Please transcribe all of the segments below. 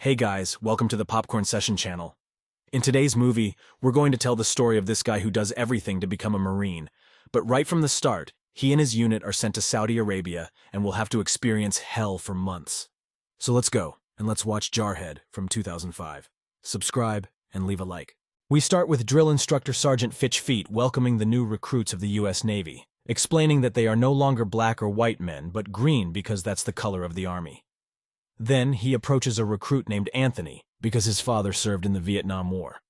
Hey guys, welcome to the Popcorn Session channel. In today's movie, we're going to tell the story of this guy who does everything to become a Marine. But right from the start, he and his unit are sent to Saudi Arabia and will have to experience hell for months. So let's go, and let's watch Jarhead from 2005. Subscribe, and leave a like. We start with Drill Instructor Sergeant Fitch Feet welcoming the new recruits of the U.S. Navy, explaining that they are no longer black or white men, but green because that's the color of the Army. Then he approaches a recruit named Anthony, because his father served in the Vietnam War.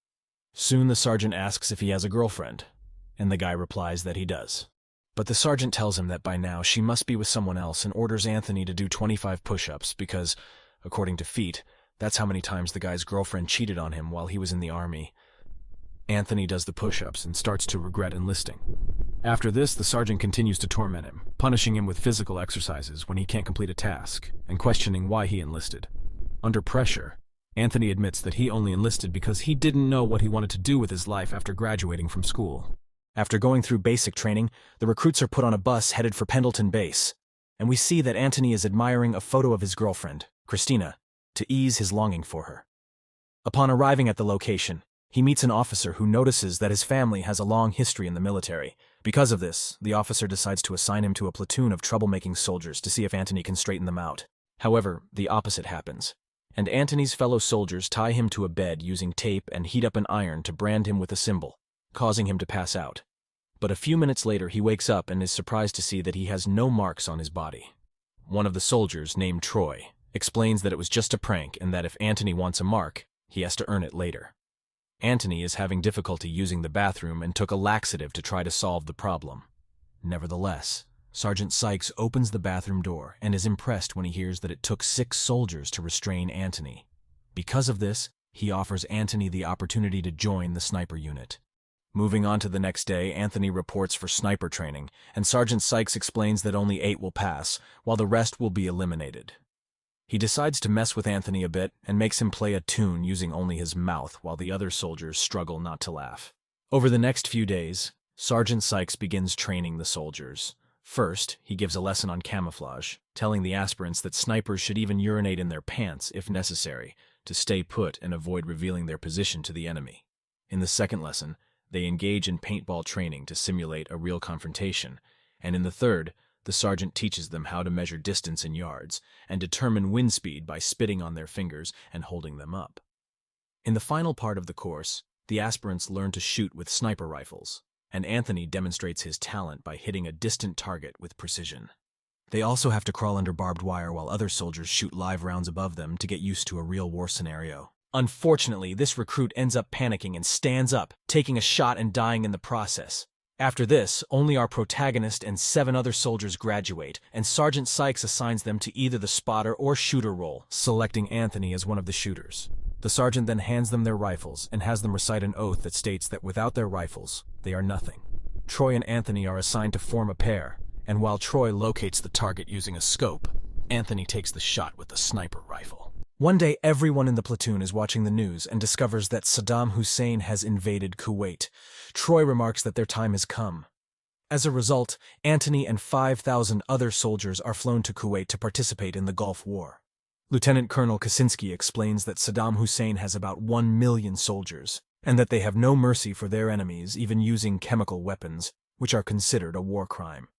Soon the sergeant asks if he has a girlfriend, and the guy replies that he does. But the sergeant tells him that by now she must be with someone else and orders Anthony to do 25 push-ups because, according to Feet, that's how many times the guy's girlfriend cheated on him while he was in the Army. Anthony does the push-ups and starts to regret enlisting. After this, the sergeant continues to torment him, punishing him with physical exercises when he can't complete a task, and questioning why he enlisted. Under pressure, Anthony admits that he only enlisted because he didn't know what he wanted to do with his life after graduating from school. After going through basic training, the recruits are put on a bus headed for Pendleton Base, and we see that Anthony is admiring a photo of his girlfriend, Christina, to ease his longing for her. Upon arriving at the location, he meets an officer who notices that his family has a long history in the military. Because of this, the officer decides to assign him to a platoon of troublemaking soldiers to see if Anthony can straighten them out. However, the opposite happens, and Anthony's fellow soldiers tie him to a bed using tape and heat up an iron to brand him with a symbol, causing him to pass out. But a few minutes later he wakes up and is surprised to see that he has no marks on his body. One of the soldiers, named Troy, explains that it was just a prank and that if Anthony wants a mark, he has to earn it later. Anthony is having difficulty using the bathroom and took a laxative to try to solve the problem. Nevertheless, Sergeant Sykes opens the bathroom door and is impressed when he hears that it took 6 soldiers to restrain Anthony. Because of this, he offers Anthony the opportunity to join the sniper unit. Moving on to the next day, Anthony reports for sniper training, and Sergeant Sykes explains that only 8 will pass, while the rest will be eliminated. He decides to mess with Anthony a bit and makes him play a tune using only his mouth while the other soldiers struggle not to laugh. Over the next few days, Sergeant Sykes begins training the soldiers. First, he gives a lesson on camouflage, telling the aspirants that snipers should even urinate in their pants if necessary to stay put and avoid revealing their position to the enemy. In the second lesson, they engage in paintball training to simulate a real confrontation, and in the third, the sergeant teaches them how to measure distance in yards and determine wind speed by spitting on their fingers and holding them up. In the final part of the course, the aspirants learn to shoot with sniper rifles, and Anthony demonstrates his talent by hitting a distant target with precision. They also have to crawl under barbed wire while other soldiers shoot live rounds above them to get used to a real war scenario. Unfortunately, this recruit ends up panicking and stands up, taking a shot and dying in the process. After this, only our protagonist and 7 other soldiers graduate, and Sergeant Sykes assigns them to either the spotter or shooter role, selecting Anthony as one of the shooters. The sergeant then hands them their rifles and has them recite an oath that states that without their rifles, they are nothing. Troy and Anthony are assigned to form a pair, and while Troy locates the target using a scope, Anthony takes the shot with the sniper rifle. One day, everyone in the platoon is watching the news and discovers that Saddam Hussein has invaded Kuwait. Troy remarks that their time has come. As a result, Anthony and 5,000 other soldiers are flown to Kuwait to participate in the Gulf War. Lieutenant Colonel Kaczynski explains that Saddam Hussein has about 1 million soldiers, and that they have no mercy for their enemies, even using chemical weapons, which are considered a war crime.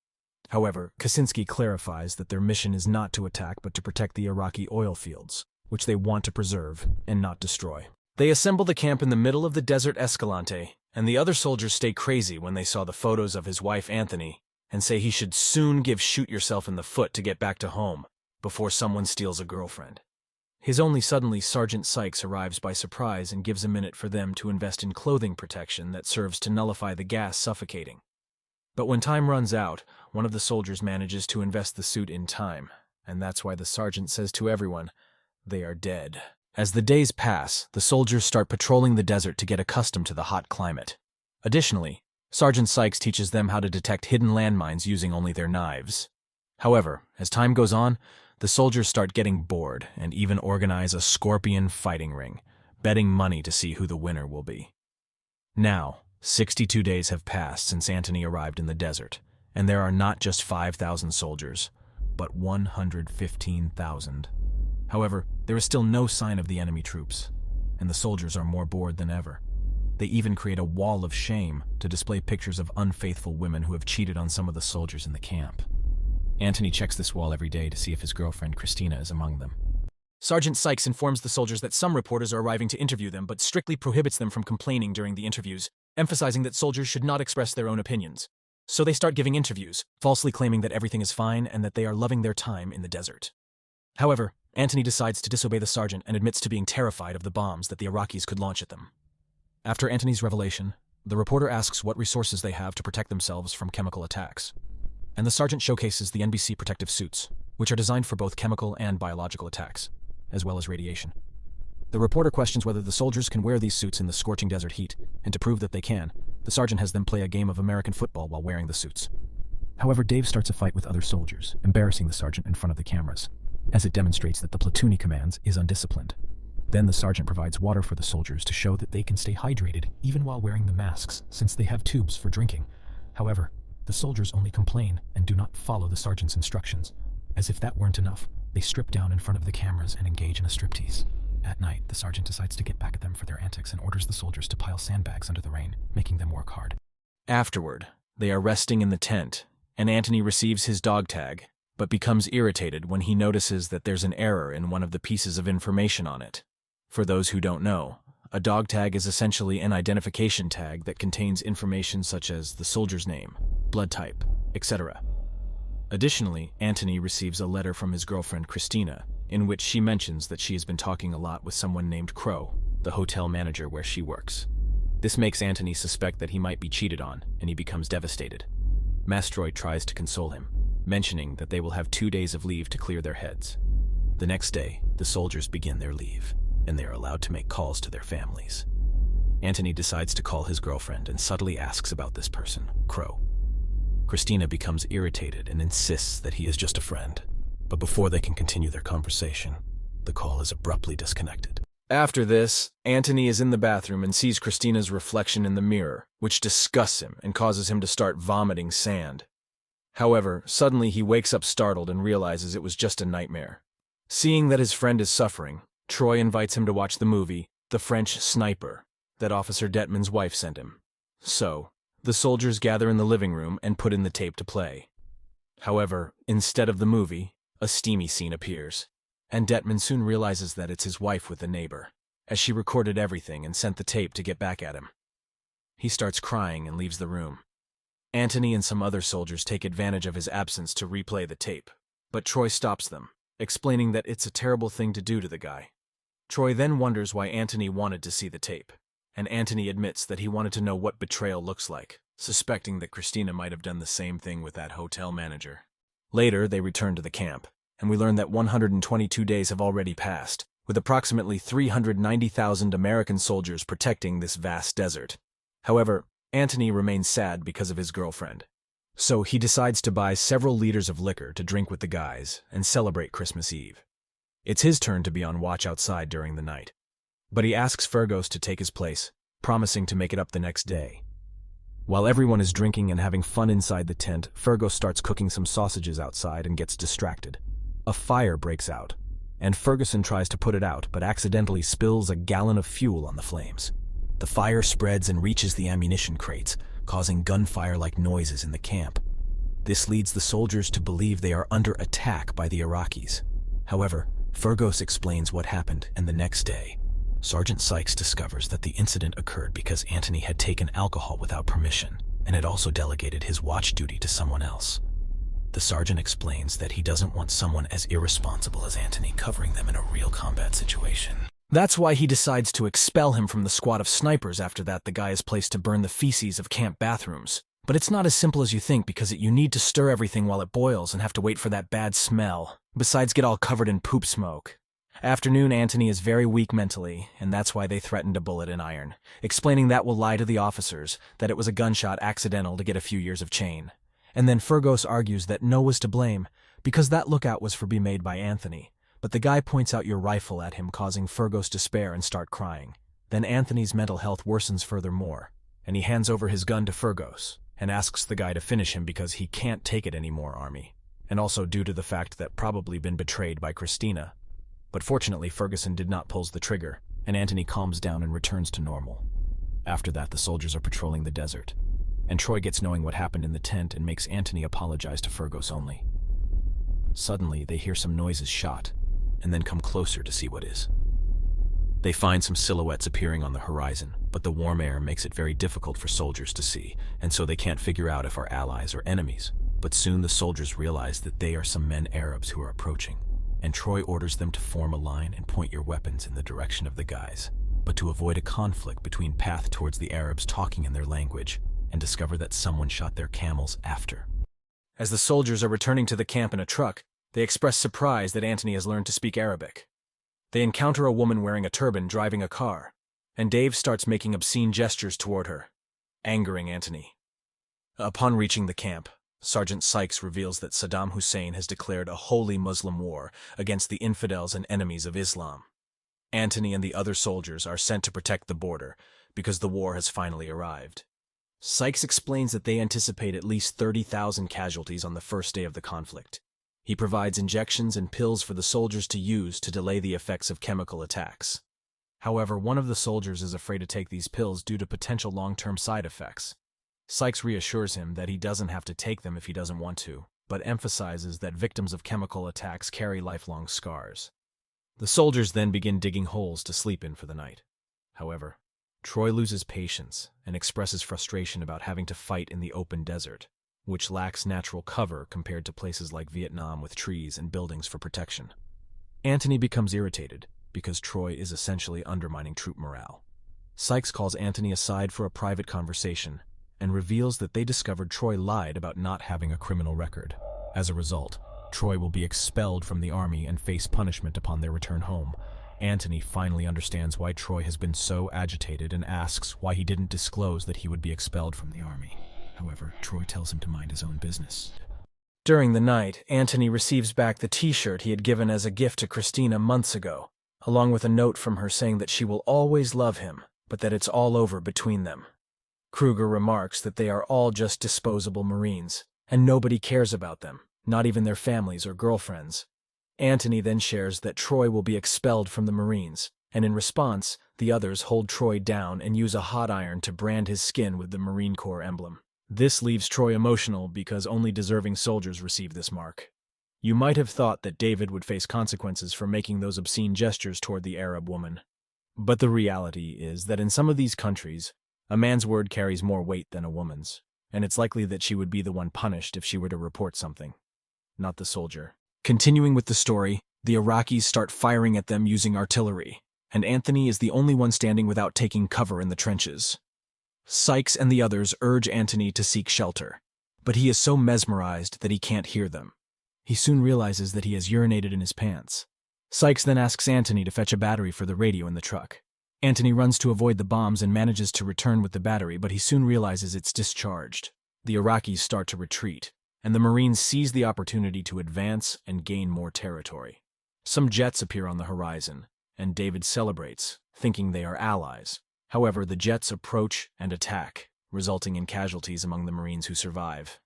However, Kaczynski clarifies that their mission is not to attack but to protect the Iraqi oil fields, which they want to preserve and not destroy. They assemble the camp in the middle of the desert Escalante, and the other soldiers stay crazy when they saw the photos of his wife Anthony and say he should soon shoot yourself in the foot to get back to home before someone steals a girlfriend. Suddenly Sergeant Sykes arrives by surprise and gives a minute for them to invest in clothing protection that serves to nullify the gas suffocating. But when time runs out, one of the soldiers manages to invest the suit in time, and that's why the sergeant says to everyone, they are dead. As the days pass, the soldiers start patrolling the desert to get accustomed to the hot climate. Additionally, Sergeant Sykes teaches them how to detect hidden landmines using only their knives. However, as time goes on, the soldiers start getting bored and even organize a scorpion fighting ring, betting money to see who the winner will be. Now, 62 days have passed since Anthony arrived in the desert, and there are not just 5,000 soldiers, but 115,000. However, there is still no sign of the enemy troops, and the soldiers are more bored than ever. They even create a wall of shame to display pictures of unfaithful women who have cheated on some of the soldiers in the camp. Anthony checks this wall every day to see if his girlfriend Christina is among them. Sergeant Sykes informs the soldiers that some reporters are arriving to interview them, but strictly prohibits them from complaining during the interviews, emphasizing that soldiers should not express their own opinions. So they start giving interviews, falsely claiming that everything is fine and that they are loving their time in the desert. However, Anthony decides to disobey the sergeant and admits to being terrified of the bombs that the Iraqis could launch at them. After Anthony's revelation, the reporter asks what resources they have to protect themselves from chemical attacks. And the sergeant showcases the NBC protective suits, which are designed for both chemical and biological attacks, as well as radiation. The reporter questions whether the soldiers can wear these suits in the scorching desert heat, and to prove that they can, the sergeant has them play a game of American football while wearing the suits. However, Dave starts a fight with other soldiers, embarrassing the sergeant in front of the cameras, as it demonstrates that the platoon he commands is undisciplined. Then the sergeant provides water for the soldiers to show that they can stay hydrated even while wearing the masks, since they have tubes for drinking. However, the soldiers only complain and do not follow the sergeant's instructions. As if that weren't enough, they strip down in front of the cameras and engage in a striptease. At night, the sergeant decides to get back at them for their antics and orders the soldiers to pile sandbags under the rain, making them work hard. Afterward, they are resting in the tent, and Anthony receives his dog tag, but becomes irritated when he notices that there's an error in one of the pieces of information on it. For those who don't know, a dog tag is essentially an identification tag that contains information such as the soldier's name, blood type, etc. Additionally, Anthony receives a letter from his girlfriend Christina, in which she mentions that she has been talking a lot with someone named Crow, the hotel manager where she works. This makes Anthony suspect that he might be cheated on, and he becomes devastated. Mastroy tries to console him, mentioning that they will have 2 days of leave to clear their heads. The next day, the soldiers begin their leave, and they are allowed to make calls to their families. Anthony decides to call his girlfriend and subtly asks about this person, Crow. Christina becomes irritated and insists that he is just a friend, but before they can continue their conversation, the call is abruptly disconnected. After this, Anthony is in the bathroom and sees Christina's reflection in the mirror, which disgusts him and causes him to start vomiting sand. However, suddenly he wakes up startled and realizes it was just a nightmare. Seeing that his friend is suffering, Troy invites him to watch the movie, The French Sniper, that Officer Detman's wife sent him. So, the soldiers gather in the living room and put in the tape to play. However, instead of the movie, a steamy scene appears, and Detman soon realizes that it's his wife with the neighbor, as she recorded everything and sent the tape to get back at him. He starts crying and leaves the room. Anthony and some other soldiers take advantage of his absence to replay the tape, but Troy stops them, explaining that it's a terrible thing to do to the guy. Troy then wonders why Anthony wanted to see the tape, and Anthony admits that he wanted to know what betrayal looks like, suspecting that Christina might have done the same thing with that hotel manager. Later, they return to the camp, and we learn that 122 days have already passed, with approximately 390,000 American soldiers protecting this vast desert. However, Anthony remains sad because of his girlfriend. So he decides to buy several liters of liquor to drink with the guys and celebrate Christmas Eve. It's his turn to be on watch outside during the night, but he asks Fergus to take his place, promising to make it up the next day. While everyone is drinking and having fun inside the tent, Fergus starts cooking some sausages outside and gets distracted. A fire breaks out, and Ferguson tries to put it out but accidentally spills a gallon of fuel on the flames. The fire spreads and reaches the ammunition crates, causing gunfire-like noises in the camp. This leads the soldiers to believe they are under attack by the Iraqis. However, Fergus explains what happened, and the next day, Sergeant Sykes discovers that the incident occurred because Anthony had taken alcohol without permission and had also delegated his watch duty to someone else. The sergeant explains that he doesn't want someone as irresponsible as Anthony covering them in a real combat situation. That's why he decides to expel him from the squad of snipers. After that, the guy is placed to burn the feces of camp bathrooms. But it's not as simple as you think, because you need to stir everything while it boils and have to wait for that bad smell, besides get all covered in poop smoke. Afternoon, Anthony is very weak mentally, and that's why they threatened a bullet in iron, explaining that will lie to the officers, that it was a gunshot accidental to get a few years of chain. And then Fergus argues that no was to blame, because that lookout was for be made by Anthony. But the guy points out your rifle at him, causing Fergus despair and start crying. Then Anthony's mental health worsens furthermore, and he hands over his gun to Fergus, and asks the guy to finish him because he can't take it anymore, Army, and also due to the fact that probably been betrayed by Christina. But fortunately, Ferguson did not pull the trigger, and Anthony calms down and returns to normal. After that, the soldiers are patrolling the desert, and Troy gets knowing what happened in the tent and makes Anthony apologize to Fergus only. Suddenly, they hear some noises shot, and then come closer to see what is. They find some silhouettes appearing on the horizon, but the warm air makes it very difficult for soldiers to see, and so they can't figure out if are allies or enemies. But soon the soldiers realize that they are some men Arabs who are approaching, and Troy orders them to form a line and point your weapons in the direction of the guys, but to avoid a conflict between path towards the Arabs talking in their language, and discover that someone shot their camels after. As the soldiers are returning to the camp in a truck, they express surprise that Anthony has learned to speak Arabic. They encounter a woman wearing a turban driving a car, and Dave starts making obscene gestures toward her, angering Anthony. Upon reaching the camp, Sergeant Sykes reveals that Saddam Hussein has declared a holy Muslim war against the infidels and enemies of Islam. Anthony and the other soldiers are sent to protect the border because the war has finally arrived. Sykes explains that they anticipate at least 30,000 casualties on the first day of the conflict. He provides injections and pills for the soldiers to use to delay the effects of chemical attacks. However, one of the soldiers is afraid to take these pills due to potential long-term side effects. Sykes reassures him that he doesn't have to take them if he doesn't want to, but emphasizes that victims of chemical attacks carry lifelong scars. The soldiers then begin digging holes to sleep in for the night. However, Troy loses patience and expresses frustration about having to fight in the open desert, which lacks natural cover compared to places like Vietnam with trees and buildings for protection. Anthony becomes irritated because Troy is essentially undermining troop morale. Sykes calls Anthony aside for a private conversation and reveals that they discovered Troy lied about not having a criminal record. As a result, Troy will be expelled from the army and face punishment upon their return home. Anthony finally understands why Troy has been so agitated and asks why he didn't disclose that he would be expelled from the army. However, Troy tells him to mind his own business. During the night, Anthony receives back the t-shirt he had given as a gift to Christina months ago, along with a note from her saying that she will always love him, but that it's all over between them. Kruger remarks that they are all just disposable Marines, and nobody cares about them, not even their families or girlfriends. Anthony then shares that Troy will be expelled from the Marines, and in response, the others hold Troy down and use a hot iron to brand his skin with the Marine Corps emblem. This leaves Troy emotional because only deserving soldiers receive this mark. You might have thought that David would face consequences for making those obscene gestures toward the Arab woman. But the reality is that in some of these countries, a man's word carries more weight than a woman's, and it's likely that she would be the one punished if she were to report something, not the soldier. Continuing with the story, the Iraqis start firing at them using artillery, and Anthony is the only one standing without taking cover in the trenches. Sykes and the others urge Anthony to seek shelter, but he is so mesmerized that he can't hear them. He soon realizes that he has urinated in his pants. Sykes then asks Anthony to fetch a battery for the radio in the truck. Anthony runs to avoid the bombs and manages to return with the battery, but he soon realizes it's discharged. The Iraqis start to retreat, and the Marines seize the opportunity to advance and gain more territory. Some jets appear on the horizon, and David celebrates, thinking they are allies. However, the jets approach and attack, resulting in casualties among the Marines who survive.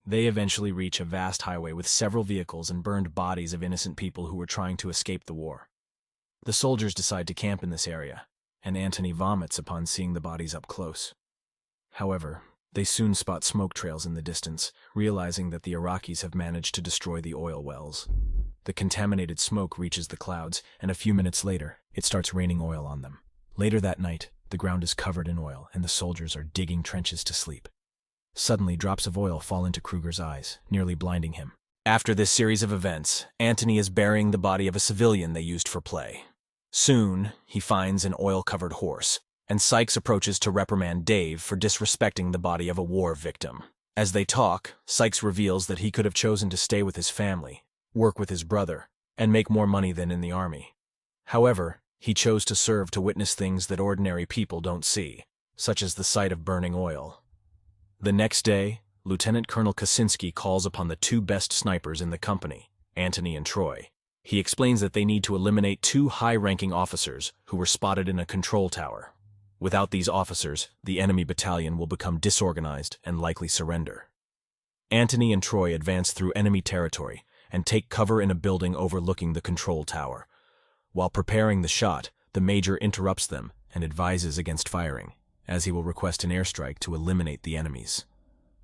They eventually reach a vast highway with several vehicles and burned bodies of innocent people who were trying to escape the war. The soldiers decide to camp in this area, and Anthony vomits upon seeing the bodies up close. However, they soon spot smoke trails in the distance, realizing that the Iraqis have managed to destroy the oil wells. The contaminated smoke reaches the clouds, and a few minutes later, it starts raining oil on them. Later that night, the ground is covered in oil, and the soldiers are digging trenches to sleep. Suddenly, drops of oil fall into Kruger's eyes, nearly blinding him. After this series of events, Anthony is burying the body of a civilian they used for play. Soon, he finds an oil-covered horse, and Sykes approaches to reprimand Dave for disrespecting the body of a war victim. As they talk, Sykes reveals that he could have chosen to stay with his family, work with his brother, and make more money than in the army. However, he chose to serve to witness things that ordinary people don't see, such as the sight of burning oil. The next day, Lieutenant Colonel Kaczynski calls upon the two best snipers in the company, Anthony and Troy. He explains that they need to eliminate two high-ranking officers who were spotted in a control tower. Without these officers, the enemy battalion will become disorganized and likely surrender. Anthony and Troy advance through enemy territory and take cover in a building overlooking the control tower. While preparing the shot, the Major interrupts them and advises against firing, as he will request an airstrike to eliminate the enemies.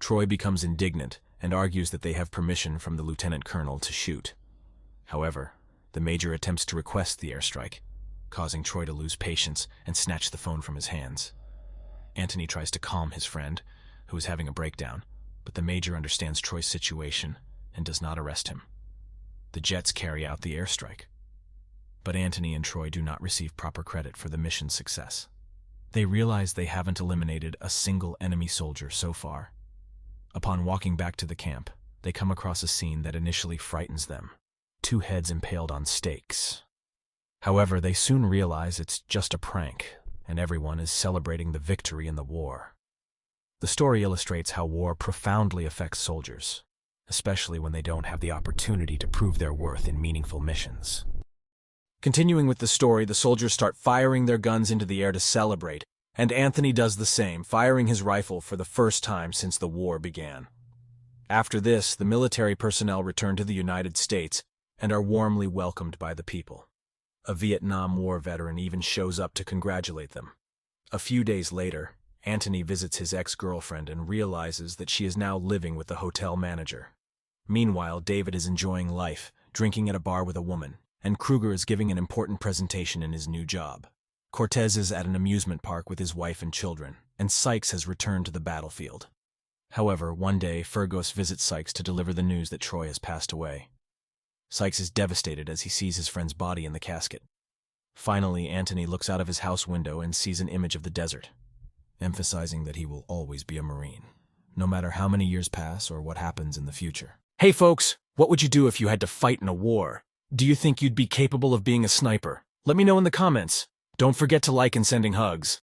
Troy becomes indignant and argues that they have permission from the Lieutenant Colonel to shoot. However, the Major attempts to request the airstrike, causing Troy to lose patience and snatch the phone from his hands. Anthony tries to calm his friend, who is having a breakdown, but the Major understands Troy's situation and does not arrest him. The jets carry out the airstrike, but Anthony and Troy do not receive proper credit for the mission's success. They realize they haven't eliminated a single enemy soldier so far. Upon walking back to the camp, they come across a scene that initially frightens them: 2 heads impaled on stakes. However, they soon realize it's just a prank, and everyone is celebrating the victory in the war. The story illustrates how war profoundly affects soldiers, especially when they don't have the opportunity to prove their worth in meaningful missions. Continuing with the story, the soldiers start firing their guns into the air to celebrate, and Anthony does the same, firing his rifle for the first time since the war began. After this, the military personnel return to the United States and are warmly welcomed by the people. A Vietnam War veteran even shows up to congratulate them. A few days later, Anthony visits his ex-girlfriend and realizes that she is now living with the hotel manager. Meanwhile, David is enjoying life, drinking at a bar with a woman, and Kruger is giving an important presentation in his new job. Cortez is at an amusement park with his wife and children, and Sykes has returned to the battlefield. However, one day, Fergus visits Sykes to deliver the news that Troy has passed away. Sykes is devastated as he sees his friend's body in the casket. Finally, Anthony looks out of his house window and sees an image of the desert, emphasizing that he will always be a Marine, no matter how many years pass or what happens in the future. Hey folks, what would you do if you had to fight in a war? Do you think you'd be capable of being a sniper? Let me know in the comments. Don't forget to like and sending hugs.